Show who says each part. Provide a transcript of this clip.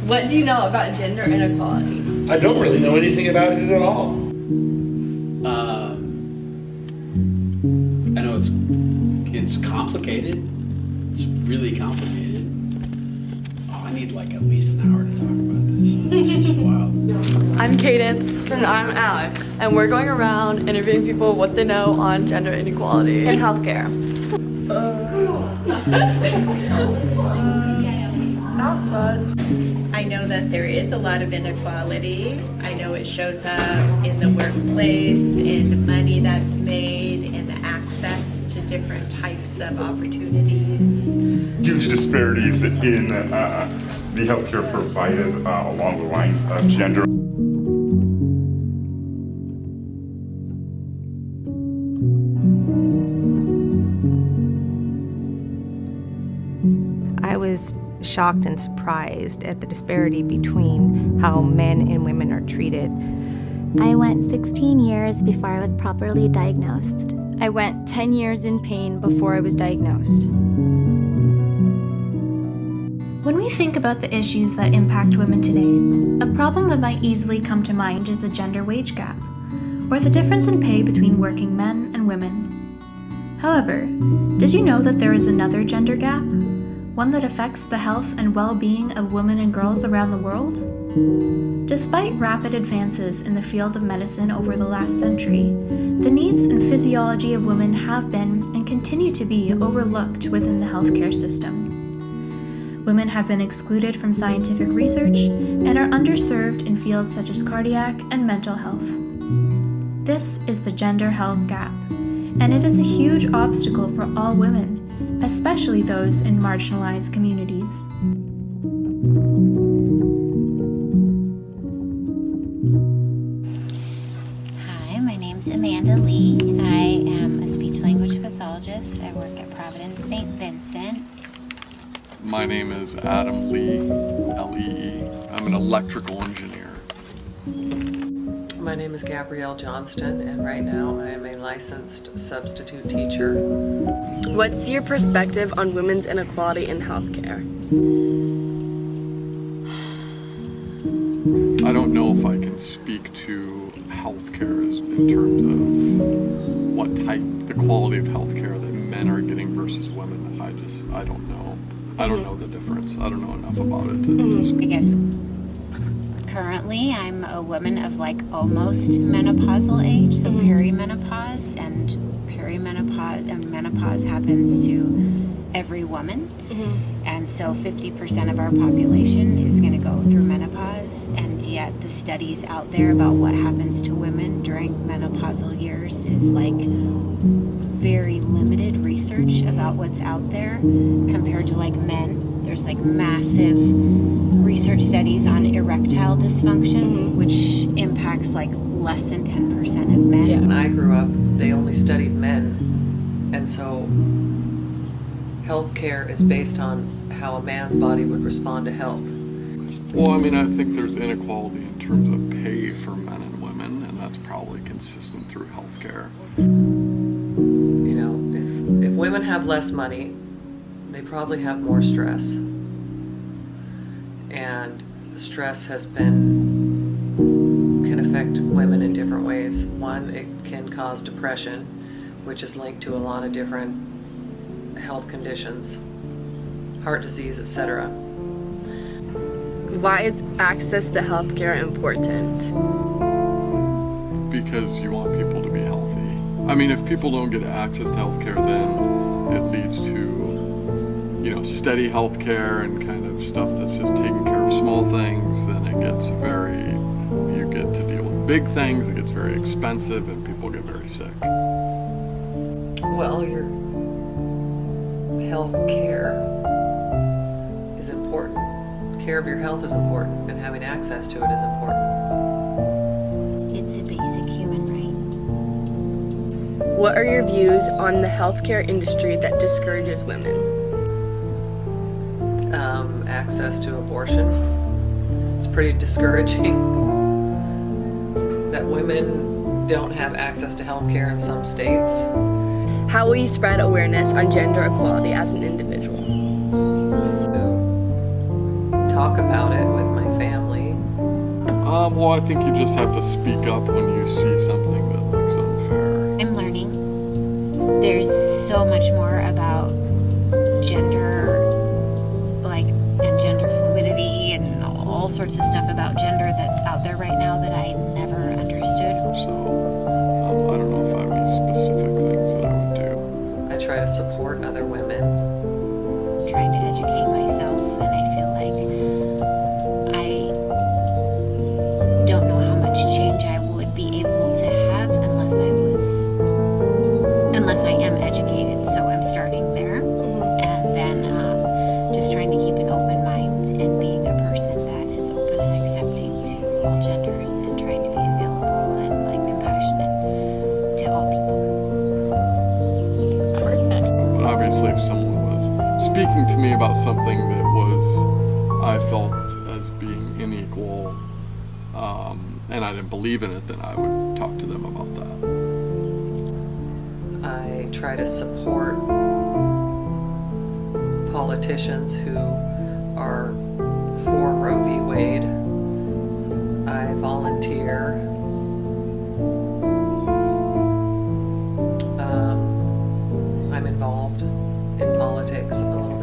Speaker 1: What do you know about gender inequality?
Speaker 2: I don't really know anything about it at all.
Speaker 3: I know it's complicated. It's really complicated. Oh, I need like at least an hour to talk about this. This is wild.
Speaker 4: I'm Cadence.
Speaker 1: And I'm Alex.
Speaker 4: And we're going around interviewing people what they know on gender inequality.
Speaker 1: In healthcare.
Speaker 4: Not fun.
Speaker 5: I know that there is a lot of inequality. I know it shows up in the workplace, in money that's made, in access to different types of opportunities.
Speaker 6: Huge disparities in the healthcare provided along the lines of gender.
Speaker 7: I was shocked and surprised at the disparity between how men and women are treated.
Speaker 8: I went 16 years before I was properly diagnosed.
Speaker 9: I went 10 years in pain before I was diagnosed.
Speaker 10: When we think about the issues that impact women today, a problem that might easily come to mind is the gender wage gap, or the difference in pay between working men and women. However, did you know that there is another gender gap? One that affects the health and well-being of women and girls around the world? Despite rapid advances in the field of medicine over the last century, the needs and physiology of women have been and continue to be overlooked within the healthcare system. Women have been excluded from scientific research and are underserved in fields such as cardiac and mental health. This is the gender health gap, and it is a huge obstacle for all women, especially those in marginalized communities.
Speaker 8: Hi, my name's Amanda Lee. I am a speech-language pathologist. I work at Providence St. Vincent.
Speaker 11: My name is Adam Lee, L-E-E. I'm an electrical engineer.
Speaker 12: My name is Gabrielle Johnston, and right now I am a licensed substitute teacher.
Speaker 1: What's your perspective on women's inequality in healthcare?
Speaker 11: I don't know if I can speak to healthcare in terms of what type, the quality of healthcare that men are getting versus women. I don't know. I don't know the difference. I don't know enough about it to speak.
Speaker 8: I guess currently I'm a woman of like almost menopausal age, so perimenopause, and perimenopause and menopause happens to every woman. And so 50% of our population is going to go through menopause, and yet the studies out there about what happens to women during menopausal years is like very limited research about what's out there compared to like men. There's like massive research studies on erectile dysfunction, which impacts like less than 10% of men.
Speaker 12: When I grew up, they only studied men, and so healthcare is based on how a man's body would respond to health.
Speaker 11: Well, I mean, I think there's inequality in terms of pay for men and women, and that's probably consistent through healthcare.
Speaker 12: You know, if women have less money, they probably have more stress. And stress can affect women in different ways. One, it can cause depression, which is linked to a lot of different health conditions, heart disease, etc.
Speaker 1: Why is access to healthcare important?
Speaker 11: Because you want people to be healthy. I mean, if people don't get access to healthcare, then it leads to, steady healthcare and kind of stuff that's just taking care of small things. Then you get to deal with big things, it gets very expensive, and people get very sick.
Speaker 12: Well, your health care is important. Care of your health is important, and having access to it is important.
Speaker 8: It's a basic human right.
Speaker 1: What are your views on the healthcare industry that discourages women?
Speaker 12: Access to abortion. It's pretty discouraging that women don't have access to health care in some states.
Speaker 1: How will you spread awareness on gender equality as an individual?
Speaker 12: Talk about it with my
Speaker 11: Well, I think you just have to speak up when you see something that looks unfair.
Speaker 8: I'm learning. There's so much more about gender, like, and gender fluidity and all sorts of stuff about gender that's out there right now that I never understood.
Speaker 11: So, I don't know if I have any specific things that I would do.
Speaker 12: I try to support other women.
Speaker 8: Trying to educate myself, and I feel like I don't know how much change I would be able to have unless I am educated. So I'm starting there, and then just trying to keep an open mind and being a person that is open and accepting to all genders and trying to be available and like compassionate to all people.
Speaker 11: But obviously, if someone was speaking to me about something that I felt as being unequal, and I didn't believe in it, then I would talk to them about that.
Speaker 12: I try to support politicians who are for Roe v. Wade. I volunteer. I'm involved in politics a little bit.